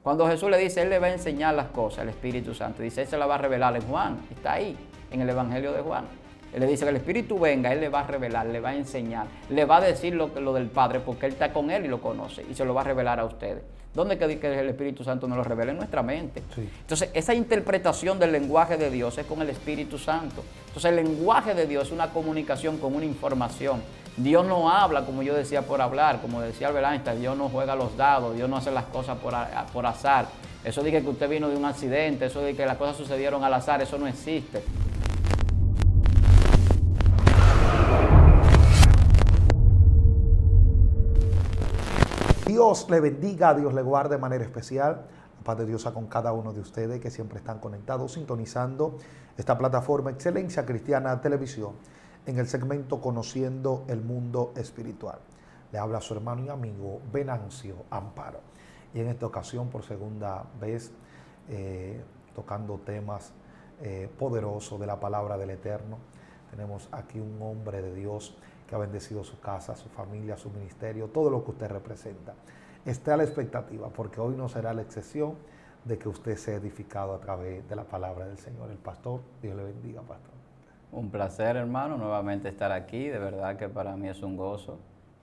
Cuando Jesús le dice, Él le va a enseñar las cosas, el Espíritu Santo, dice, Él se la va a revelar en Juan, está ahí, en el Evangelio de Juan. Él le dice que el Espíritu venga, Él le va a revelar, le va a enseñar, le va a decir lo del Padre, porque Él está con Él y lo conoce, y se lo va a revelar a ustedes. ¿Dónde que el Espíritu Santo nos lo revela? En nuestra mente. Sí. Entonces, esa interpretación del lenguaje de Dios es con el Espíritu Santo. Entonces, el lenguaje de Dios es una comunicación con una información. Dios no habla, como yo decía, por hablar, como decía Albert Einstein, Dios no juega los dados, Dios no hace las cosas por azar. Eso de que usted vino de un accidente, eso de que las cosas sucedieron al azar, eso no existe. Dios le bendiga, Dios le guarde de manera especial. La paz de Dios sea con cada uno de ustedes que siempre están conectados, sintonizando esta plataforma Excelencia Cristiana Televisión en el segmento Conociendo el Mundo Espiritual. Le habla su hermano y amigo Venancio Amparo. Y en esta ocasión, por segunda vez, tocando temas poderosos de la palabra del Eterno. Tenemos aquí un hombre de Dios que ha bendecido su casa, su familia, su ministerio, todo lo que usted representa. Esté a la expectativa, porque hoy no será la excepción de que usted sea edificado a través de la palabra del Señor. El pastor, Dios le bendiga, pastor. Un placer, hermano, nuevamente estar aquí. De verdad que para mí es un gozo.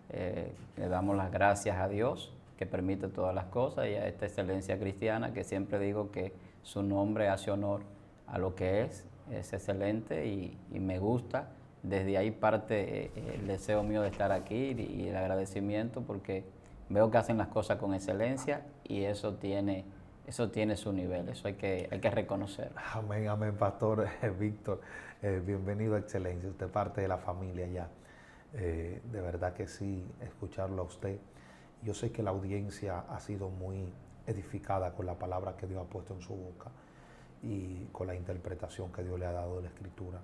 Le damos las gracias a Dios, que permite todas las cosas, y a esta Excelencia Cristiana, que siempre digo que su nombre hace honor a lo que es excelente y me gusta. Desde ahí parte el deseo mío de estar aquí y el agradecimiento, porque veo que hacen las cosas con excelencia y eso tiene su nivel, eso hay que reconocer. Amén, amén, pastor Víctor. Bienvenido a Excelencia, usted parte de la familia ya. De verdad que sí, escucharlo a usted. Yo sé que la audiencia ha sido muy edificada con la palabra que Dios ha puesto en su boca y con la interpretación que Dios le ha dado de la Escritura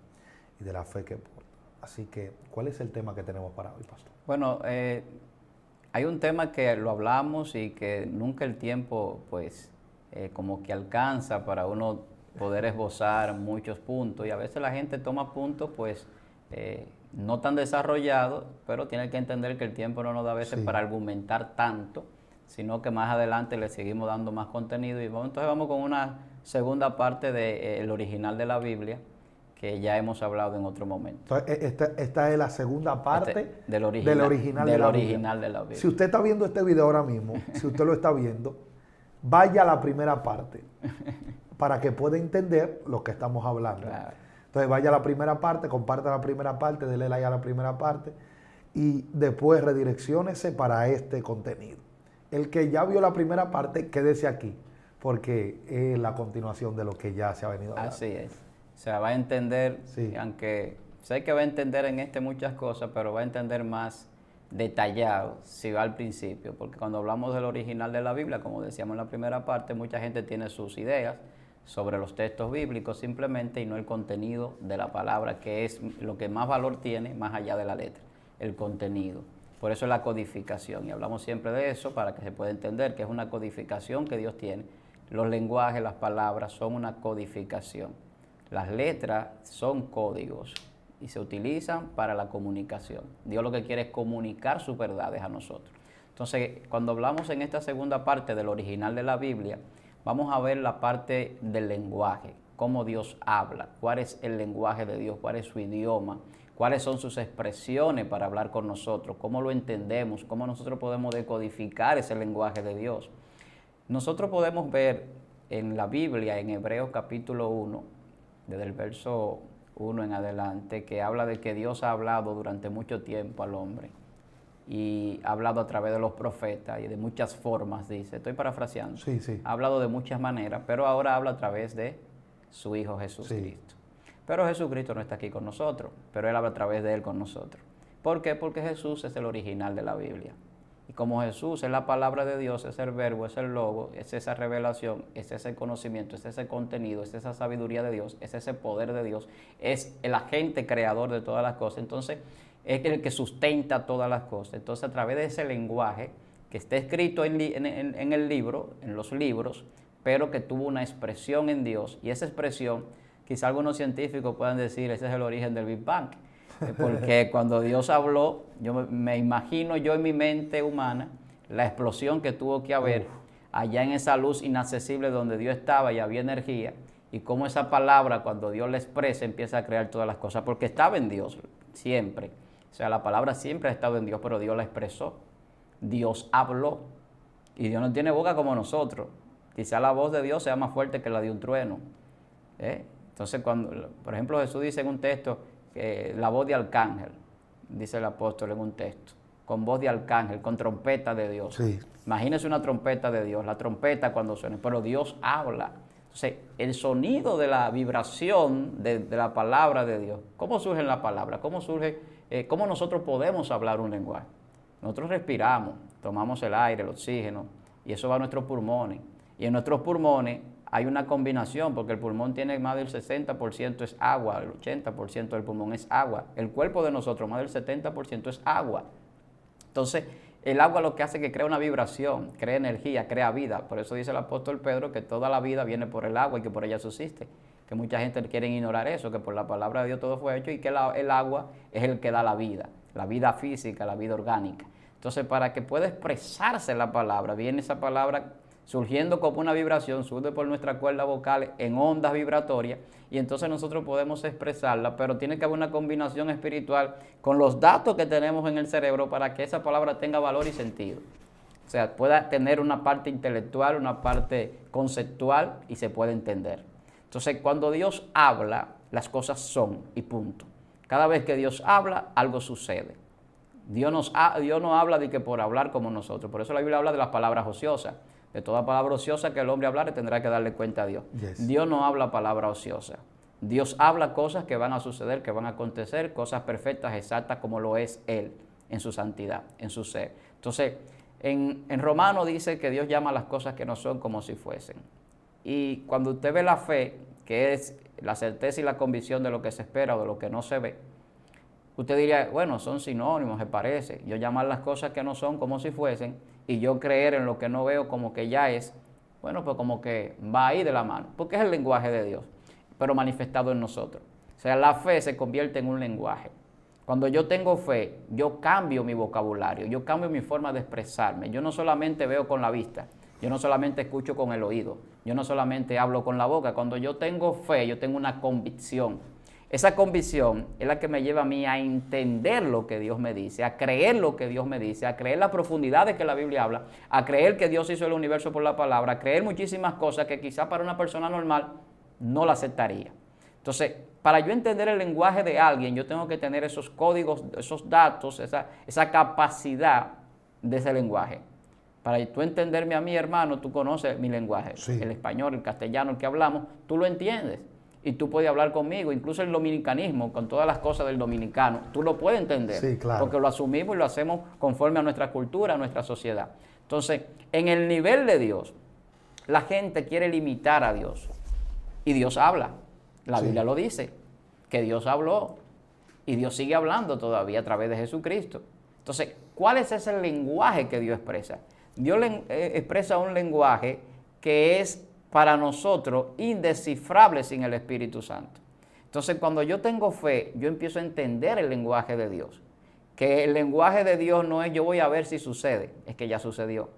y de la fe que porta. Así que, ¿cuál es el tema que tenemos para hoy, pastor? Bueno, hay un tema que lo hablamos y que nunca el tiempo, pues, como que alcanza para uno poder esbozar muchos puntos, y a veces la gente toma puntos, pues, no tan desarrollados, pero tiene que entender que el tiempo no nos da a veces para argumentar tanto, sino que más adelante le seguimos dando más contenido. Y entonces vamos con una segunda parte del original de la Biblia, que ya hemos hablado en otro momento. Entonces, esta es la segunda parte del original de la Biblia. Si usted está viendo este video ahora mismo, si usted lo está viendo, vaya a la primera parte para que pueda entender lo que estamos hablando. Claro. Entonces vaya a la primera parte, comparta la primera parte, dele like a la primera parte y después redirecciónese para este contenido. El que ya vio la primera parte, quédese aquí, porque es la continuación de lo que ya se ha venido hablando. Así es. O sea, va a entender, aunque sé que va a entender en muchas cosas, pero va a entender más detallado si va al principio, porque cuando hablamos del original de la Biblia, como decíamos en la primera parte, mucha gente tiene sus ideas sobre los textos bíblicos simplemente y no el contenido de la palabra, que es lo que más valor tiene más allá de la letra, el contenido. Por eso es la codificación, y hablamos siempre de eso para que se pueda entender que es una codificación que Dios tiene. Los lenguajes, las palabras son una codificación. Las letras son códigos y se utilizan para la comunicación. Dios lo que quiere es comunicar sus verdades a nosotros. Entonces, cuando hablamos en esta segunda parte del original de la Biblia, vamos a ver la parte del lenguaje, cómo Dios habla, cuál es el lenguaje de Dios, cuál es su idioma, cuáles son sus expresiones para hablar con nosotros, cómo lo entendemos, cómo nosotros podemos decodificar ese lenguaje de Dios. Nosotros podemos ver en la Biblia, en Hebreos capítulo 1, desde el verso 1 en adelante, que habla de que Dios ha hablado durante mucho tiempo al hombre y ha hablado a través de los profetas y de muchas formas, dice. Estoy parafraseando. Sí, sí. Ha hablado de muchas maneras, pero ahora habla a través de su Hijo Jesucristo. Sí. Pero Jesucristo no está aquí con nosotros, pero Él habla a través de Él con nosotros. ¿Por qué? Porque Jesús es el original de la Biblia. Y como Jesús es la palabra de Dios, es el verbo, es el logo, es esa revelación, es ese conocimiento, es ese contenido, es esa sabiduría de Dios, es ese poder de Dios, es el agente creador de todas las cosas. Entonces, es el que sustenta todas las cosas. Entonces, a través de ese lenguaje que está escrito en el libro, en los libros, pero que tuvo una expresión en Dios, y esa expresión, quizá algunos científicos puedan decir, ese es el origen del Big Bang. Porque cuando Dios habló, yo me imagino yo en mi mente humana la explosión que tuvo que haber allá en esa luz inaccesible donde Dios estaba y había energía, y cómo esa palabra, cuando Dios la expresa, empieza a crear todas las cosas, porque estaba en Dios siempre. O sea, la palabra siempre ha estado en Dios, pero Dios la expresó. Dios habló. Y Dios no tiene boca como nosotros. Quizá la voz de Dios sea más fuerte que la de un trueno. Entonces, cuando, por ejemplo, Jesús dice en un texto, la voz de arcángel, dice el apóstol en un texto, con voz de arcángel, con trompeta de Dios. Sí. Imagínese una trompeta de Dios, la trompeta cuando suene, pero Dios habla. Entonces, el sonido de la vibración de la palabra de Dios, ¿cómo surge la palabra? ¿Cómo nosotros podemos hablar un lenguaje? Nosotros respiramos, tomamos el aire, el oxígeno, y eso va a nuestros pulmones. Y en nuestros pulmones hay una combinación, porque el pulmón tiene más del 60% es agua, el 80% del pulmón es agua. El cuerpo de nosotros, más del 70% es agua. Entonces, el agua lo que hace es que crea una vibración, crea energía, crea vida. Por eso dice el apóstol Pedro que toda la vida viene por el agua y que por ella subsiste. Que mucha gente quiere ignorar eso, que por la palabra de Dios todo fue hecho y que el agua es el que da la vida física, la vida orgánica. Entonces, para que pueda expresarse la palabra, viene esa palabra surgiendo como una vibración, surge por nuestra cuerda vocal en ondas vibratorias, y entonces nosotros podemos expresarla, pero tiene que haber una combinación espiritual con los datos que tenemos en el cerebro para que esa palabra tenga valor y sentido. O sea, pueda tener una parte intelectual, una parte conceptual y se puede entender. Entonces, cuando Dios habla, las cosas son y punto. Cada vez que Dios habla, algo sucede. Dios no habla de que por hablar como nosotros. Por eso la Biblia habla de las palabras ociosas. De toda palabra ociosa que el hombre hablare tendrá que darle cuenta a Dios. Yes. Dios no habla palabra ociosa. Dios habla cosas que van a suceder, que van a acontecer, cosas perfectas, exactas, como lo es Él, en su santidad, en su ser. Entonces, en Romano dice que Dios llama a las cosas que no son como si fuesen. Y cuando usted ve la fe, que es la certeza y la convicción de lo que se espera o de lo que no se ve, usted diría, bueno, son sinónimos, se parece. Yo llamar las cosas que no son como si fuesen y yo creer en lo que no veo como que ya es, bueno, pues como que va ahí de la mano, porque es el lenguaje de Dios, pero manifestado en nosotros. O sea, la fe se convierte en un lenguaje. Cuando yo tengo fe, yo cambio mi vocabulario, yo cambio mi forma de expresarme. Yo no solamente veo con la vista, yo no solamente escucho con el oído, yo no solamente hablo con la boca. Cuando yo tengo fe, yo tengo una convicción. Esa convicción es la que me lleva a mí a entender lo que Dios me dice, a creer lo que Dios me dice, a creer las profundidades que la Biblia habla, a creer que Dios hizo el universo por la palabra, a creer muchísimas cosas que quizá para una persona normal no la aceptaría. Entonces, para yo entender el lenguaje de alguien, yo tengo que tener esos códigos, esos datos, esa capacidad de ese lenguaje. Para tú entenderme a mí, hermano, tú conoces mi lenguaje, sí. El español, el castellano, el que hablamos, tú lo entiendes. Y tú puedes hablar conmigo, incluso el dominicanismo, con todas las cosas del dominicano, tú lo puedes entender, sí, claro. Porque lo asumimos y lo hacemos conforme a nuestra cultura, a nuestra sociedad. Entonces, en el nivel de Dios, la gente quiere limitar a Dios, y Dios habla. La Biblia lo dice, que Dios habló, y Dios sigue hablando todavía a través de Jesucristo. Entonces, ¿cuál es ese lenguaje que Dios expresa? Dios expresa un lenguaje que es para nosotros indescifrable sin el Espíritu Santo. Entonces, cuando yo tengo fe, yo empiezo a entender el lenguaje de Dios. Que el lenguaje de Dios no es yo voy a ver si sucede, es que ya sucedió.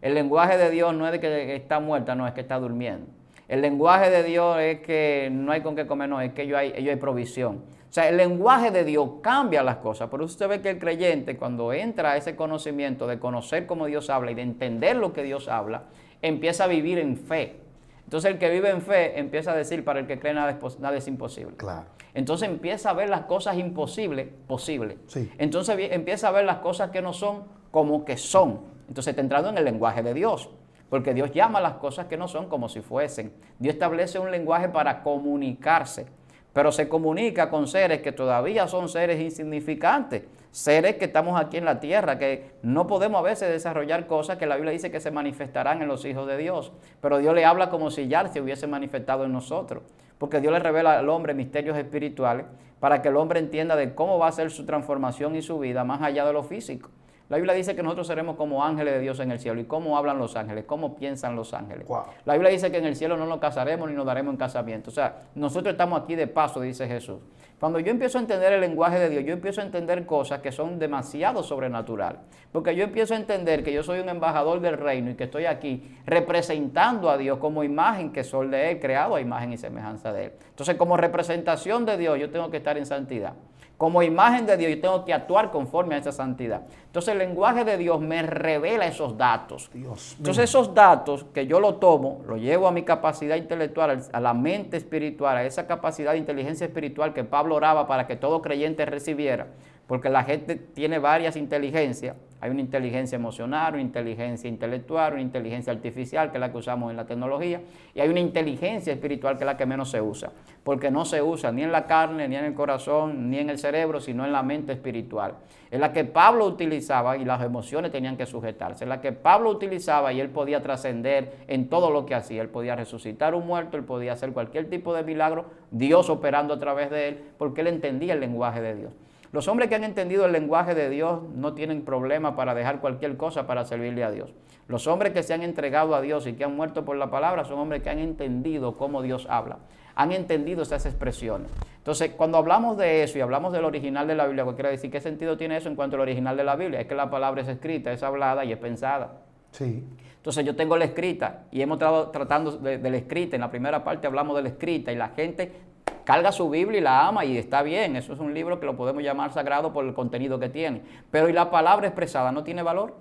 El lenguaje de Dios no es de que está muerta, no, es que está durmiendo. El lenguaje de Dios es que no hay con qué comer, no, es que ellos hay provisión. O sea, el lenguaje de Dios cambia las cosas. Por eso usted ve que el creyente, cuando entra a ese conocimiento de conocer cómo Dios habla y de entender lo que Dios habla, empieza a vivir en fe. Entonces el que vive en fe empieza a decir, para el que cree nada es imposible. Claro. Entonces empieza a ver las cosas imposibles, posibles. Sí. Entonces empieza a ver las cosas que no son como que son. Entonces está entrando en el lenguaje de Dios. Porque Dios llama a las cosas que no son como si fuesen. Dios establece un lenguaje para comunicarse. Pero se comunica con seres que todavía son seres insignificantes. Seres que estamos aquí en la tierra, que no podemos a veces desarrollar cosas que la Biblia dice que se manifestarán en los hijos de Dios. Pero Dios le habla como si ya se hubiese manifestado en nosotros. Porque Dios le revela al hombre misterios espirituales para que el hombre entienda de cómo va a ser su transformación y su vida más allá de lo físico. La Biblia dice que nosotros seremos como ángeles de Dios en el cielo. ¿Y cómo hablan los ángeles? ¿Cómo piensan los ángeles? Wow. La Biblia dice que en el cielo no nos casaremos ni nos daremos en casamiento. O sea, nosotros estamos aquí de paso, dice Jesús. Cuando yo empiezo a entender el lenguaje de Dios, yo empiezo a entender cosas que son demasiado sobrenatural. Porque yo empiezo a entender que yo soy un embajador del reino y que estoy aquí representando a Dios como imagen que soy de Él, creado a imagen y semejanza de Él. Entonces, como representación de Dios, yo tengo que estar en santidad. Como imagen de Dios, yo tengo que actuar conforme a esa santidad. Entonces, el lenguaje de Dios me revela esos datos. Entonces, esos datos que yo lo tomo, lo llevo a mi capacidad intelectual, a la mente espiritual, a esa capacidad de inteligencia espiritual que Pablo oraba para que todo creyente recibiera. Porque la gente tiene varias inteligencias. Hay una inteligencia emocional, una inteligencia intelectual, una inteligencia artificial, que es la que usamos en la tecnología, y hay una inteligencia espiritual que es la que menos se usa, porque no se usa ni en la carne, ni en el corazón, ni en el cerebro, sino en la mente espiritual. Es la que Pablo utilizaba y las emociones tenían que sujetarse. Es la que Pablo utilizaba y él podía trascender en todo lo que hacía. Él podía resucitar un muerto, él podía hacer cualquier tipo de milagro, Dios operando a través de él, porque él entendía el lenguaje de Dios. Los hombres que han entendido el lenguaje de Dios no tienen problema para dejar cualquier cosa para servirle a Dios. Los hombres que se han entregado a Dios y que han muerto por la palabra son hombres que han entendido cómo Dios habla, han entendido esas expresiones. Entonces, cuando hablamos de eso y hablamos del original de la Biblia, ¿qué quiere decir? ¿Qué sentido tiene eso en cuanto al original de la Biblia? Es que la palabra es escrita, es hablada y es pensada. Sí. Entonces yo tengo la escrita y hemos estado tratando de la escrita. En la primera parte hablamos de la escrita y la gente carga su Biblia y la ama y está bien. Eso es un libro que lo podemos llamar sagrado por el contenido que tiene. Pero ¿y la palabra expresada no tiene valor?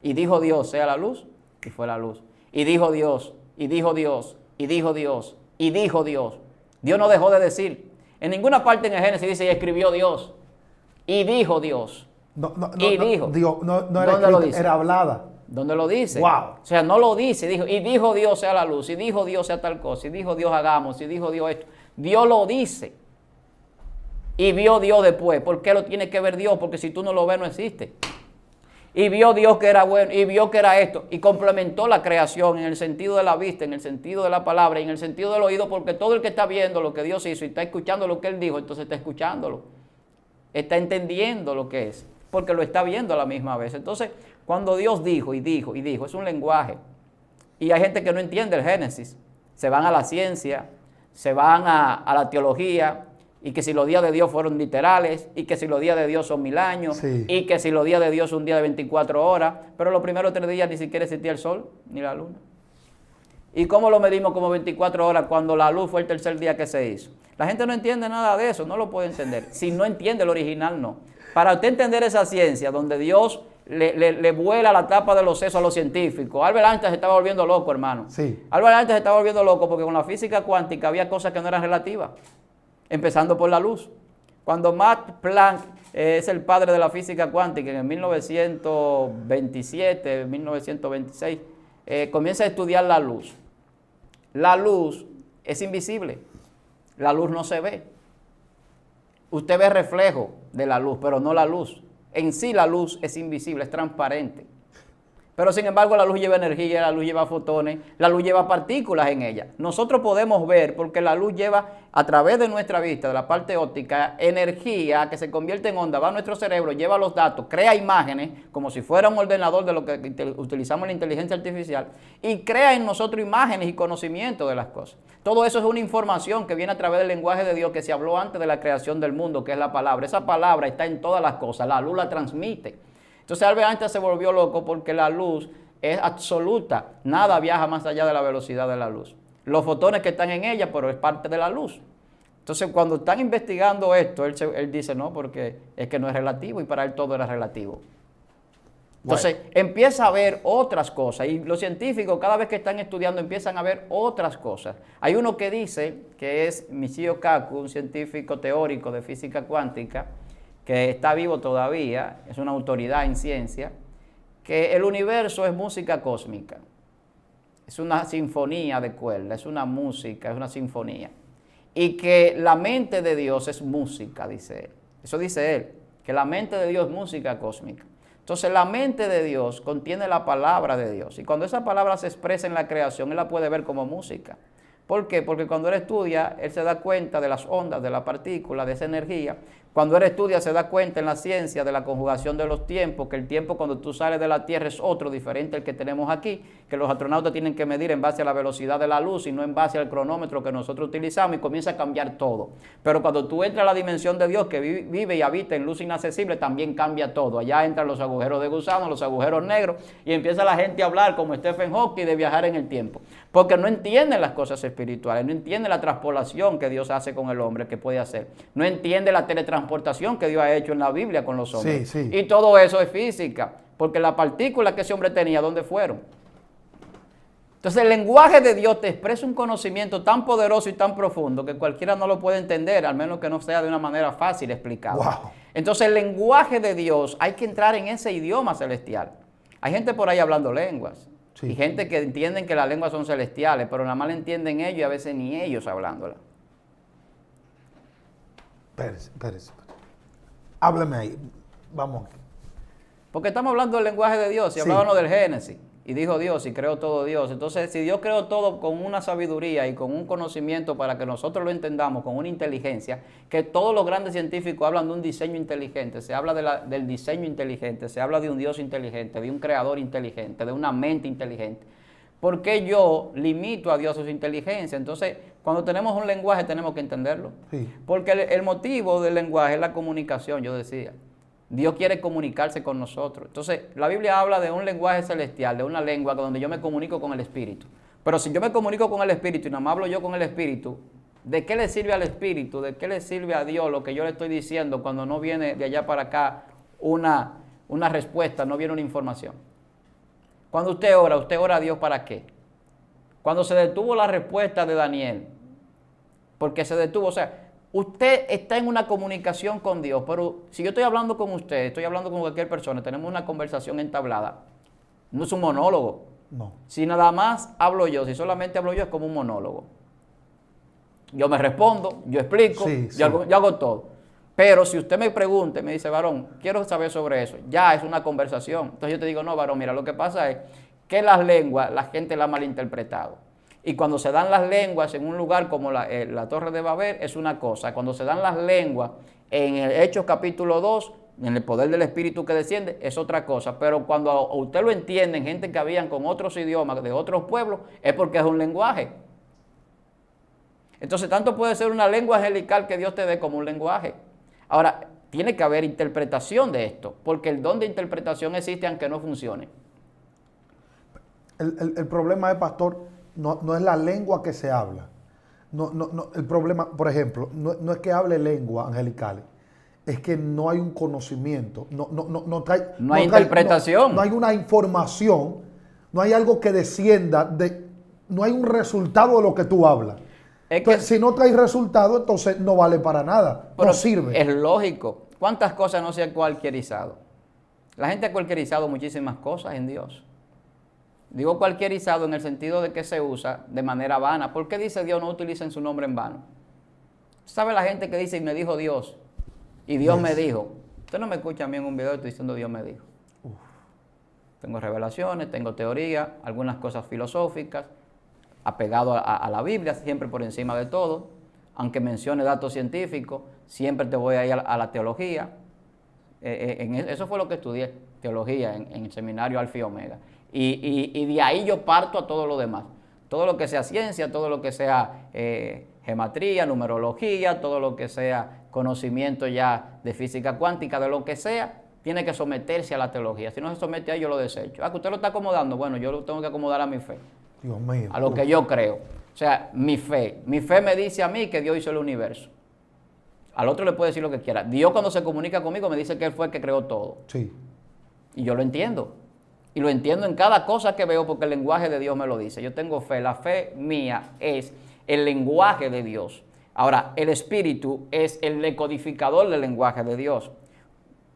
Y dijo Dios, sea la luz, y fue la luz. Y dijo Dios, y dijo Dios, y dijo Dios, y dijo Dios. Dios no dejó de decir. En ninguna parte en el Génesis dice, y escribió Dios, y dijo Dios. Dijo. Dios, no era escrita, era hablada. ¿Dónde lo dice? Wow. O sea, no lo dice, dijo, y dijo Dios sea la luz, y dijo Dios sea tal cosa, y dijo Dios hagamos, y dijo Dios esto. Dios lo dice. Y vio Dios después. ¿Por qué lo tiene que ver Dios? Porque si tú no lo ves, no existe. Y vio Dios que era bueno, y vio que era esto, y complementó la creación en el sentido de la vista, en el sentido de la palabra, y en el sentido del oído, porque todo el que está viendo lo que Dios hizo y está escuchando lo que Él dijo, entonces está escuchándolo. Está entendiendo lo que es, porque lo está viendo a la misma vez. Entonces, cuando Dios dijo y dijo y dijo, es un lenguaje. Y hay gente que no entiende el Génesis. Se van a la ciencia, se van a la teología, y que si los días de Dios fueron literales, y que si los días de Dios son 1000 años, sí, y que si los días de Dios son un día de 24 horas, pero los primeros 3 días ni siquiera existía el sol ni la luna. ¿Y cómo lo medimos como 24 horas cuando la luz fue el tercer día que se hizo? La gente no entiende nada de eso, no lo puede entender. Si no entiende el original, no. Para usted entender esa ciencia donde Dios le vuela la tapa de los sesos a los científicos. Albert Einstein se estaba volviendo loco, hermano. Sí. Albert Einstein se estaba volviendo loco porque con la física cuántica había cosas que no eran relativas, empezando por la luz. Cuando Max Planck es el padre de la física cuántica, en 1927, 1926, comienza a estudiar la luz. La luz es invisible, la luz no se ve. Usted ve reflejo de la luz, pero no la luz. En sí la luz es invisible, es transparente. Pero sin embargo la luz lleva energía, la luz lleva fotones, la luz lleva partículas en ella. Nosotros podemos ver porque la luz lleva a través de nuestra vista, de la parte óptica, energía que se convierte en onda, va a nuestro cerebro, lleva los datos, crea imágenes como si fuera un ordenador de lo que utilizamos la inteligencia artificial y crea en nosotros imágenes y conocimiento de las cosas. Todo eso es una información que viene a través del lenguaje de Dios que se habló antes de la creación del mundo, que es la palabra. Esa palabra está en todas las cosas, la luz la transmite. Entonces Albert Einstein se volvió loco porque la luz es absoluta. Nada viaja más allá de la velocidad de la luz. Los fotones que están en ella, pero es parte de la luz. Entonces cuando están investigando esto, él dice, no, porque es que no es relativo y para él todo era relativo. Entonces empieza a ver otras cosas y los científicos cada vez que están estudiando empiezan a ver otras cosas. Hay uno que dice, que es Michio Kaku, un científico teórico de física cuántica, que está vivo todavía, es una autoridad en ciencia, que el universo es música cósmica. Es una sinfonía de cuerdas, es una música, es una sinfonía. Y que la mente de Dios es música, dice él. Eso dice él, que la mente de Dios es música cósmica. Entonces la mente de Dios contiene la palabra de Dios. Y cuando esa palabra se expresa en la creación, él la puede ver como música. ¿Por qué? Porque cuando él estudia, él se da cuenta de las ondas, de la partícula, de esa energía, Cuando él estudia se da cuenta en la ciencia de la conjugación de los tiempos, que el tiempo cuando tú sales de la Tierra es otro, diferente al que tenemos aquí, que los astronautas tienen que medir en base a la velocidad de la luz y no en base al cronómetro que nosotros utilizamos, y comienza a cambiar todo. Pero cuando tú entras a la dimensión de Dios que vive y habita en luz inaccesible, también cambia todo. Allá entran los agujeros de gusano, los agujeros negros, y empieza la gente a hablar como Stephen Hawking de viajar en el tiempo, porque no entienden las cosas espirituales, no entienden la transpolación que Dios hace con el hombre, que puede hacer, no entiende la teletransportación que Dios ha hecho en la Biblia con los hombres. Sí, sí. Y todo eso es física, porque las partículas que ese hombre tenía, ¿dónde fueron? Entonces el lenguaje de Dios te expresa un conocimiento tan poderoso y tan profundo que cualquiera no lo puede entender, al menos que no sea de una manera fácil explicado. Wow. Entonces el lenguaje de Dios, hay que entrar en ese idioma celestial. Hay gente por ahí hablando lenguas. Sí. Y gente que entienden que las lenguas son celestiales, pero nada más la entienden ellos y a veces ni ellos hablándola. Espérese. Háblame ahí. Vamos aquí. Porque estamos hablando del lenguaje de Dios. Y hablábamos del Génesis. Y dijo Dios y creó todo Dios. Entonces, si Dios creó todo con una sabiduría y con un conocimiento para que nosotros lo entendamos, con una inteligencia, que todos los grandes científicos hablan de un diseño inteligente, se habla del diseño inteligente, se habla de un Dios inteligente, de un creador inteligente, de una mente inteligente. ¿Por qué yo limito a Dios a su inteligencia? Entonces, cuando tenemos un lenguaje tenemos que entenderlo. Sí. Porque el motivo del lenguaje es la comunicación, yo decía. Dios quiere comunicarse con nosotros. Entonces, la Biblia habla de un lenguaje celestial, de una lengua donde yo me comunico con el Espíritu. Pero si yo me comunico con el Espíritu y nada más hablo yo con el Espíritu, ¿de qué le sirve al Espíritu? ¿De qué le sirve a Dios lo que yo le estoy diciendo cuando no viene de allá para acá una respuesta, no viene una información? Cuando usted ora a Dios ¿para qué? Cuando se detuvo la respuesta de Daniel, porque se detuvo, o sea, usted está en una comunicación con Dios, pero si yo estoy hablando con usted, estoy hablando con cualquier persona, tenemos una conversación entablada, no es un monólogo. No. Si nada más hablo yo, si solamente hablo yo, es como un monólogo. Yo me respondo, yo explico, yo hago todo. Pero si usted me pregunta y me dice, varón, quiero saber sobre eso, ya es una conversación. Entonces yo te digo, no, varón, mira, lo que pasa es que las lenguas, la gente la ha malinterpretado. Y cuando se dan las lenguas en un lugar como la Torre de Babel, es una cosa. Cuando se dan las lenguas en el Hechos capítulo 2, en el poder del Espíritu que desciende, es otra cosa. Pero cuando usted lo entiende, en gente que habían con otros idiomas de otros pueblos, es porque es un lenguaje. Entonces, tanto puede ser una lengua angelical que Dios te dé como un lenguaje. Ahora, tiene que haber interpretación de esto, porque el don de interpretación existe aunque no funcione. El problema es, pastor, no es la lengua que se habla. No, el problema, por ejemplo, no es que hable lengua angelicales, es que no hay un conocimiento, no hay interpretación. No hay una información, no hay algo que descienda, no hay un resultado de lo que tú hablas. Entonces, si no traes resultado, entonces no vale para nada, no sirve. Es lógico. ¿Cuántas cosas no se han cualquierizado? La gente ha cualquierizado muchísimas cosas en Dios. Digo cualquierizado en el sentido de que se usa de manera vana. ¿Por qué dice Dios no utilicen su nombre en vano? ¿Sabe la gente que dice y me dijo Dios? Y Dios me dijo. Usted no me escucha a mí en un video y estoy diciendo Dios me dijo. Tengo revelaciones, tengo teoría, algunas cosas filosóficas, apegado a la Biblia, siempre por encima de todo, aunque mencione datos científicos, siempre te voy a ir a la teología. Eso fue lo que estudié, teología, en el seminario Alfa y Omega. Y de ahí yo parto a todo lo demás. Todo lo que sea ciencia, todo lo que sea geometría, numerología, todo lo que sea conocimiento ya de física cuántica, de lo que sea, tiene que someterse a la teología. Si no se somete a ello, yo lo desecho. Que usted lo está acomodando, bueno, yo lo tengo que acomodar a mi fe. Dios mío. A lo que yo creo. O sea, mi fe me dice a mí que Dios hizo el universo. Al otro le puede decir lo que quiera. Dios cuando se comunica conmigo me dice que Él fue el que creó todo. Sí. Y yo lo entiendo. Y lo entiendo en cada cosa que veo porque el lenguaje de Dios me lo dice. Yo tengo fe. La fe mía es el lenguaje de Dios. Ahora, el Espíritu es el decodificador del lenguaje de Dios.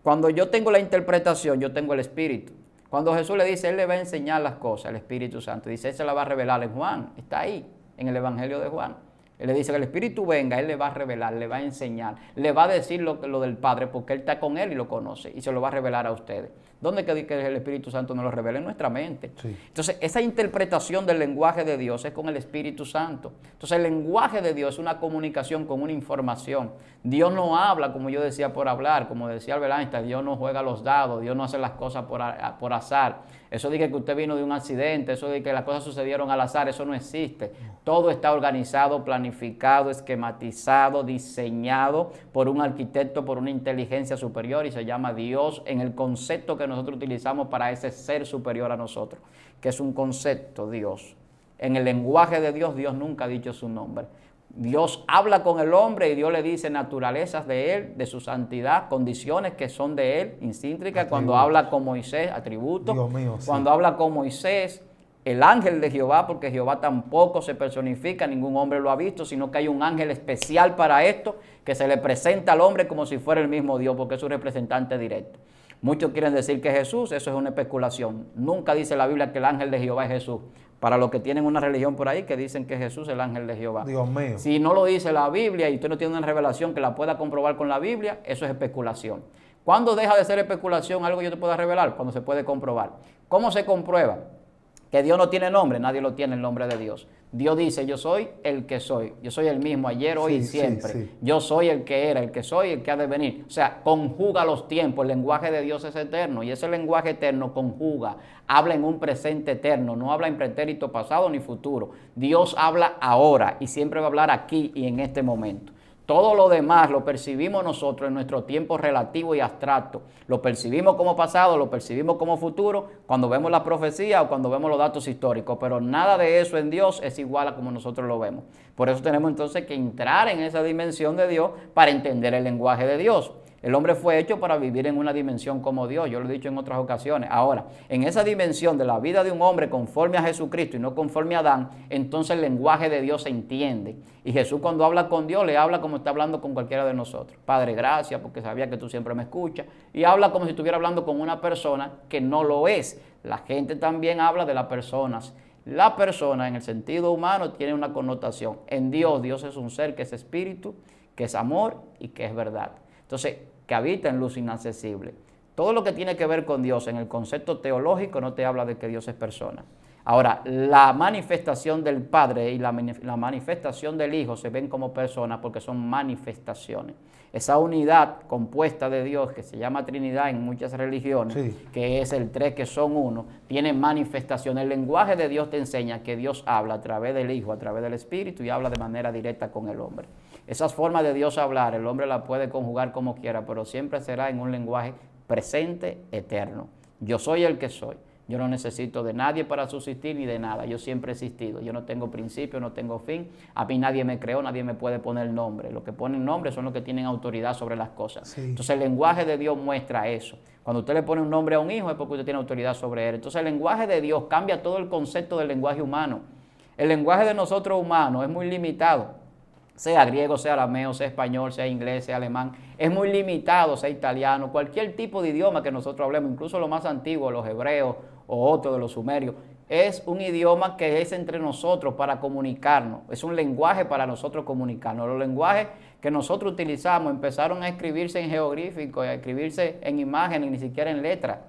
Cuando yo tengo la interpretación, yo tengo el Espíritu. Cuando Jesús le dice, Él le va a enseñar las cosas, el Espíritu Santo. Dice, Él se la va a revelar en Juan. Está ahí, en el Evangelio de Juan. Él le dice que el Espíritu venga, Él le va a revelar, le va a enseñar, le va a decir lo del Padre, porque Él está con Él y lo conoce, y se lo va a revelar a ustedes. ¿Dónde que el Espíritu Santo nos lo revela? En nuestra mente. Sí. Entonces, esa interpretación del lenguaje de Dios es con el Espíritu Santo. Entonces, el lenguaje de Dios es una comunicación con una información. Dios no habla, como yo decía, por hablar. Como decía Albert Einstein, Dios no juega los dados, Dios no hace las cosas por azar. Eso de que usted vino de un accidente, eso de que las cosas sucedieron al azar, eso no existe. Todo está organizado, planificado, esquematizado, diseñado por un arquitecto, por una inteligencia superior, y se llama Dios en el concepto que nosotros utilizamos para ese ser superior a nosotros, que es un concepto, Dios. En el lenguaje de Dios, Dios nunca ha dicho su nombre. Dios habla con el hombre y Dios le dice naturalezas de él, de su santidad, condiciones que son de él, intrínseca. Cuando habla con Moisés, atributos. Dios mío, sí. Cuando habla con Moisés, el ángel de Jehová, porque Jehová tampoco se personifica, ningún hombre lo ha visto, sino que hay un ángel especial para esto, que se le presenta al hombre como si fuera el mismo Dios, porque es su representante directo. Muchos quieren decir que Jesús, eso es una especulación. Nunca dice la Biblia que el ángel de Jehová es Jesús. Para los que tienen una religión por ahí que dicen que Jesús es el ángel de Jehová. Dios mío. Si no lo dice la Biblia y usted no tiene una revelación que la pueda comprobar con la Biblia, eso es especulación. ¿Cuándo deja de ser especulación algo que yo te pueda revelar? Cuando se puede comprobar. ¿Cómo se comprueba? Que Dios no tiene nombre, nadie lo tiene, el nombre de Dios. Dios dice, yo soy el que soy. Yo soy el mismo ayer, hoy y siempre. Sí. Yo soy el que era, el que soy, el que ha de venir. O sea, conjuga los tiempos. El lenguaje de Dios es eterno y ese lenguaje eterno conjuga. Habla en un presente eterno, no habla en pretérito pasado ni futuro. Dios habla ahora y siempre va a hablar aquí y en este momento. Todo lo demás lo percibimos nosotros en nuestro tiempo relativo y abstracto. Lo percibimos como pasado, lo percibimos como futuro, cuando vemos la profecía o cuando vemos los datos históricos. Pero nada de eso en Dios es igual a como nosotros lo vemos. Por eso tenemos entonces que entrar en esa dimensión de Dios para entender el lenguaje de Dios. El hombre fue hecho para vivir en una dimensión como Dios, yo lo he dicho en otras ocasiones. Ahora, en esa dimensión de la vida de un hombre conforme a Jesucristo y no conforme a Adán, entonces el lenguaje de Dios se entiende. Y Jesús cuando habla con Dios, le habla como está hablando con cualquiera de nosotros. Padre, gracias porque sabía que tú siempre me escuchas. Y habla como si estuviera hablando con una persona que no lo es. La gente también habla de las personas. La persona en el sentido humano tiene una connotación. En Dios, Dios es un ser que es espíritu, que es amor y que es verdad. Entonces, que habita en luz inaccesible. Todo lo que tiene que ver con Dios en el concepto teológico no te habla de que Dios es persona. Ahora, la manifestación del Padre y la manifestación del Hijo se ven como personas porque son manifestaciones. Esa unidad compuesta de Dios, que se llama Trinidad en muchas religiones, sí, que es el tres que son uno, tiene manifestación. El lenguaje de Dios te enseña que Dios habla a través del Hijo, a través del Espíritu y habla de manera directa con el hombre. Esas formas de Dios hablar, el hombre la puede conjugar como quiera, pero siempre será en un lenguaje presente, eterno. Yo soy el que soy. Yo no necesito de nadie para subsistir ni de nada. Yo siempre he existido. Yo no tengo principio, no tengo fin. A mí nadie me creó, nadie me puede poner nombre. Los que ponen nombre son los que tienen autoridad sobre las cosas. Sí. Entonces el lenguaje de Dios muestra eso. Cuando usted le pone un nombre a un hijo es porque usted tiene autoridad sobre él. Entonces el lenguaje de Dios cambia todo el concepto del lenguaje humano. El lenguaje de nosotros humanos es muy limitado. Sea griego, sea arameo, sea español, sea inglés, sea alemán, es muy limitado, sea italiano, cualquier tipo de idioma que nosotros hablemos, incluso lo más antiguo, los hebreos o otro de los sumerios, es un idioma que es entre nosotros para comunicarnos, es un lenguaje para nosotros comunicarnos. Los lenguajes que nosotros utilizamos empezaron a escribirse en jeroglíficos, a escribirse en imágenes, ni siquiera en letras,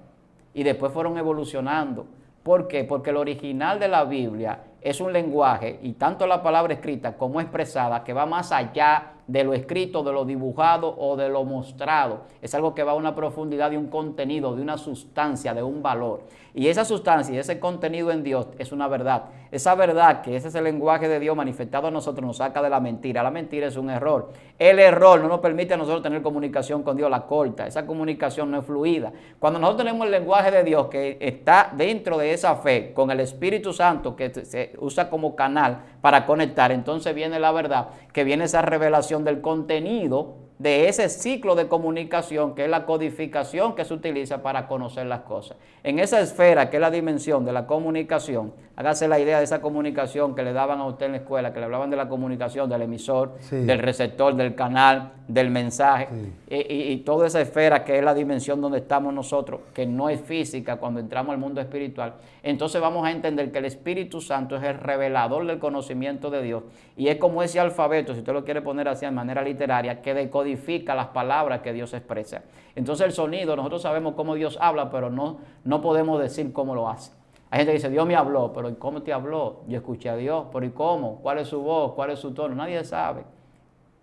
y después fueron evolucionando. ¿Por qué? Porque el original de la Biblia es un lenguaje, y tanto la palabra escrita como expresada, que va más allá de lo escrito, de lo dibujado o de lo mostrado. Es algo que va a una profundidad de un contenido, de una sustancia, de un valor. Y esa sustancia y ese contenido en Dios es una verdad. Esa verdad, que ese es el lenguaje de Dios manifestado a nosotros, nos saca de la mentira. La mentira es un error. El error no nos permite a nosotros tener comunicación con Dios, la corta. Esa comunicación no es fluida. Cuando nosotros tenemos el lenguaje de Dios que está dentro de esa fe, con el Espíritu Santo que se usa como canal para conectar, entonces viene la verdad, que viene esa revelación del contenido de ese ciclo de comunicación, que es la codificación que se utiliza para conocer las cosas. En esa esfera, que es la dimensión de la comunicación, Hágase la idea de esa comunicación que le daban a usted en la escuela, que le hablaban de la comunicación, del emisor, Sí. del receptor, del canal, del mensaje, y toda esa esfera que es la dimensión donde estamos nosotros, que no es física cuando entramos al mundo espiritual. Entonces vamos a entender que el Espíritu Santo es el revelador del conocimiento de Dios, y es como ese alfabeto, si usted lo quiere poner así de manera literaria, que decodifica las palabras que Dios expresa. Entonces el sonido, nosotros sabemos cómo Dios habla, pero no podemos decir cómo lo hace. Hay gente que dice, Dios me habló, pero ¿y cómo te habló? Yo escuché a Dios, pero ¿y cómo? ¿Cuál es su voz? ¿Cuál es su tono? Nadie sabe.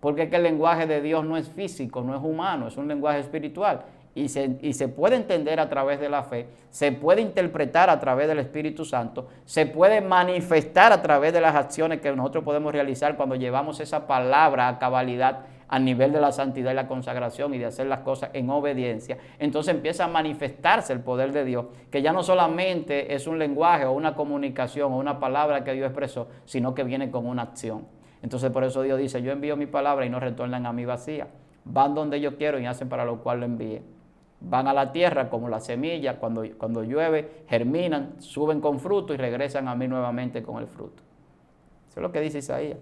Porque es que el lenguaje de Dios no es físico, no es humano, es un lenguaje espiritual. Y se puede entender a través de la fe, se puede interpretar a través del Espíritu Santo, se puede manifestar a través de las acciones que nosotros podemos realizar cuando llevamos esa palabra a cabalidad a nivel de la santidad y la consagración y de hacer las cosas en obediencia. Entonces empieza a manifestarse el poder de Dios, que ya no solamente es un lenguaje o una comunicación o una palabra que Dios expresó, sino que viene con una acción. Entonces por eso Dios dice, yo envío mi palabra y no retornan a mí vacía. Van donde yo quiero y hacen para lo cual lo envíe. Van a la tierra como la semilla, cuando llueve, germinan, suben con fruto y regresan a mí nuevamente con el fruto. Eso es lo que dice Isaías.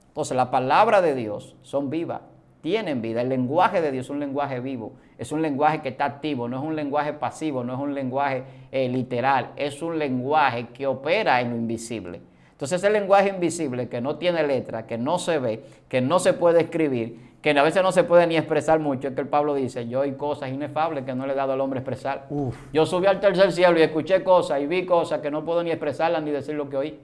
Entonces, la palabra de Dios son vivas, tienen vida. El lenguaje de Dios es un lenguaje vivo, es un lenguaje que está activo, no es un lenguaje pasivo, no es un lenguaje literal, es un lenguaje que opera en lo invisible. Entonces, ese lenguaje invisible que no tiene letra, que no se ve, que no se puede escribir, que a veces no se puede ni expresar mucho, es que el Pablo dice, yo oí cosas inefables que no le he dado al hombre expresar. Yo subí al tercer cielo y escuché cosas y vi cosas que no puedo ni expresarlas ni decir lo que oí.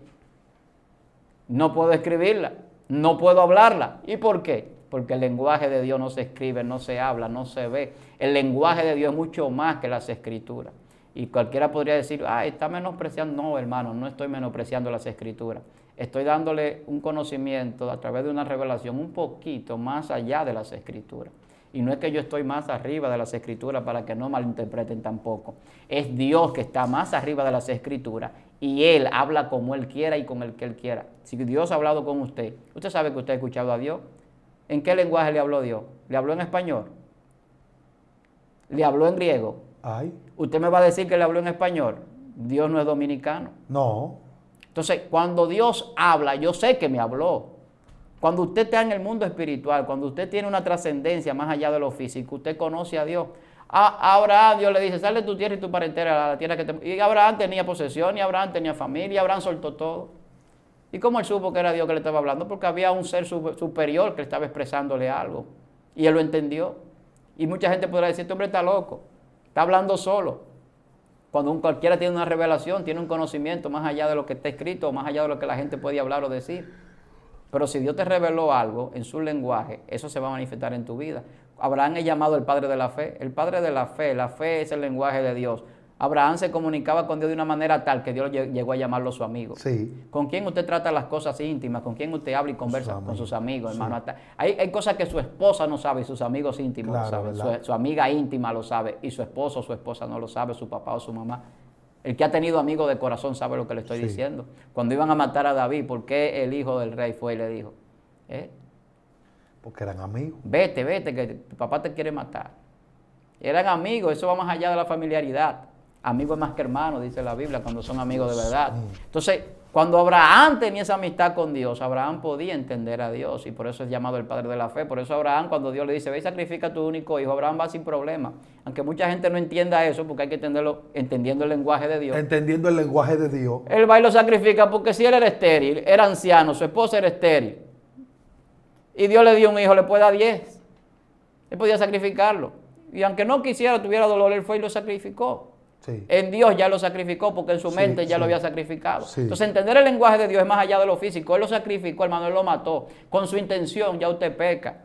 No puedo escribirlas. No puedo hablarla. ¿Y por qué? Porque el lenguaje de Dios no se escribe, no se habla, no se ve. El lenguaje de Dios es mucho más que las escrituras. Y cualquiera podría decir, está menospreciando. No, hermano, no estoy menospreciando las escrituras. Estoy dándole un conocimiento a través de una revelación un poquito más allá de las escrituras. Y no es que yo estoy más arriba de las escrituras para que no malinterpreten tampoco. Es Dios que está más arriba de las escrituras y Él habla como Él quiera y con el que Él quiera. Si Dios ha hablado con usted, usted sabe que usted ha escuchado a Dios. ¿En qué lenguaje le habló Dios? ¿Le habló en español? ¿Le habló en griego? ¿Usted me va a decir que le habló en español? Dios no es dominicano. No. Entonces, cuando Dios habla, yo sé que me habló. Cuando usted está en el mundo espiritual, cuando usted tiene una trascendencia más allá de lo físico, usted conoce a Dios. A Abraham Dios le dice, sal de tu tierra y tu parentela a la tierra que te... Y Abraham tenía posesión, y Abraham tenía familia, y Abraham soltó todo. ¿Y cómo él supo que era Dios que le estaba hablando? Porque había un ser superior que estaba expresándole algo. Y él lo entendió. Y mucha gente podrá decir, este hombre está loco, está hablando solo. Cuando cualquiera tiene una revelación, tiene un conocimiento más allá de lo que está escrito, más allá de lo que la gente puede hablar o decir. Pero si Dios te reveló algo en su lenguaje, eso se va a manifestar en tu vida. Abraham es llamado el padre de la fe. El padre de la fe es el lenguaje de Dios. Abraham se comunicaba con Dios de una manera tal que Dios llegó a llamarlo su amigo. Sí. ¿Con quién usted trata las cosas íntimas? ¿Con quién usted habla y conversa? Con sus amigos, hermano. Sí. Hay cosas que su esposa no sabe y sus amigos íntimos lo saben. Su amiga íntima lo sabe y su esposo o su esposa no lo sabe, su papá o su mamá. El que ha tenido amigos de corazón sabe lo que le estoy diciendo. Cuando iban a matar a David, ¿por qué el hijo del rey fue y le dijo? Porque eran amigos. Vete, que tu papá te quiere matar. Eran amigos, eso va más allá de la familiaridad. Amigo es más que hermano, dice la Biblia, cuando son amigos de verdad. Entonces, cuando Abraham tenía esa amistad con Dios, Abraham podía entender a Dios y por eso es llamado el padre de la fe. Por eso Abraham, cuando Dios le dice, ve y sacrifica a tu único hijo, Abraham va sin problema. Aunque mucha gente no entienda eso, porque hay que entenderlo entendiendo el lenguaje de Dios. Entendiendo el lenguaje de Dios. Él va y lo sacrifica porque si él era estéril, era anciano, su esposa era estéril. Y Dios le dio un hijo, le puede dar 10. Él podía sacrificarlo. Y aunque no quisiera, tuviera dolor, él fue y lo sacrificó. Sí. En Dios ya lo sacrificó porque en su mente ya lo había sacrificado. Sí. Entonces entender el lenguaje de Dios es más allá de lo físico. Él lo sacrificó, hermano, él lo mató. Con su intención ya usted peca.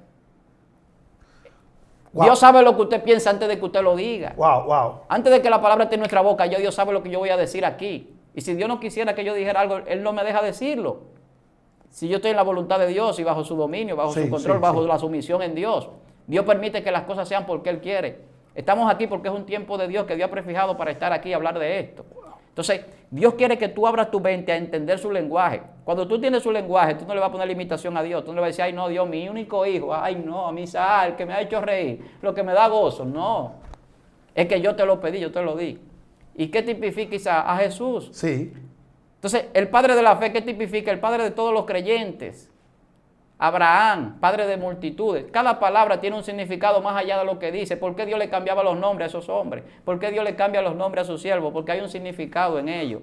Wow. Dios sabe lo que usted piensa antes de que usted lo diga. Antes de que la palabra esté en nuestra boca, ya Dios sabe lo que yo voy a decir aquí. Y si Dios no quisiera que yo dijera algo, Él no me deja decirlo. Si yo estoy en la voluntad de Dios y bajo su dominio, bajo su control, bajo la sumisión en Dios, Dios permite que las cosas sean porque Él quiere. Estamos aquí porque es un tiempo de Dios que Dios ha prefijado para estar aquí y hablar de esto. Entonces, Dios quiere que tú abras tu mente a entender su lenguaje. Cuando tú tienes su lenguaje, tú no le vas a poner limitación a Dios. Tú no le vas a decir, ay no, Dios, mi único hijo. Ay no, a mí el que me ha hecho reír, lo que me da gozo. No, es que yo te lo pedí, yo te lo di. ¿Y qué tipifica Isaac? A Jesús. Sí. Entonces, el padre de la fe, ¿qué tipifica? El padre de todos los creyentes. Abraham, padre de multitudes. Cada palabra tiene un significado más allá de lo que dice. ¿Por qué Dios le cambiaba los nombres a esos hombres? ¿Por qué Dios le cambia los nombres a sus siervos? Porque hay un significado en ello.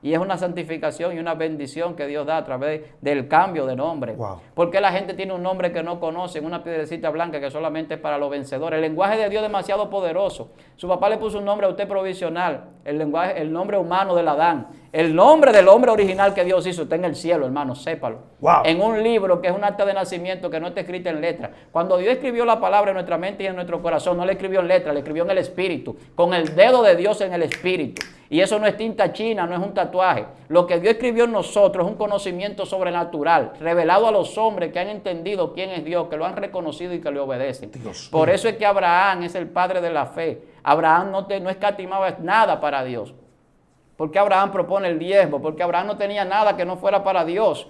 Y es una santificación y una bendición que Dios da a través del cambio de nombre. Wow. Porque la gente tiene un nombre que no conocen, una piedrecita blanca que solamente es para los vencedores. El lenguaje de Dios es demasiado poderoso. Su papá le puso un nombre a usted provisional, el nombre humano del Adán. El nombre del hombre original que Dios hizo está en el cielo, hermano, sépalo. Wow. En un libro que es un acta de nacimiento que no está escrita en letra. Cuando Dios escribió la palabra en nuestra mente y en nuestro corazón, no la escribió en letra, la escribió en el espíritu, con el dedo de Dios en el espíritu. Y eso no es tinta china, no es un tatuaje. Lo que Dios escribió en nosotros es un conocimiento sobrenatural, revelado a los hombres que han entendido quién es Dios, que lo han reconocido y que le obedecen. Por eso es que Abraham es el padre de la fe. Abraham no escatimaba nada para Dios. Porque Abraham propone el diezmo, porque Abraham no tenía nada que no fuera para Dios.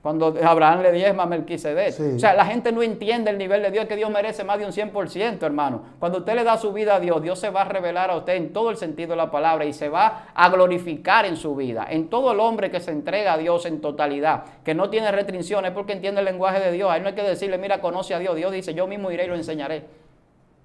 Cuando Abraham le diezma a Melquisedec. Sí. O sea, la gente no entiende el nivel de Dios, que Dios merece más de un 100%, hermano. Cuando usted le da su vida a Dios, Dios se va a revelar a usted en todo el sentido de la palabra y se va a glorificar en su vida. En todo el hombre que se entrega a Dios en totalidad, que no tiene restricciones porque entiende el lenguaje de Dios. Ahí no hay que decirle, mira, conoce a Dios. Dios dice, yo mismo iré y lo enseñaré.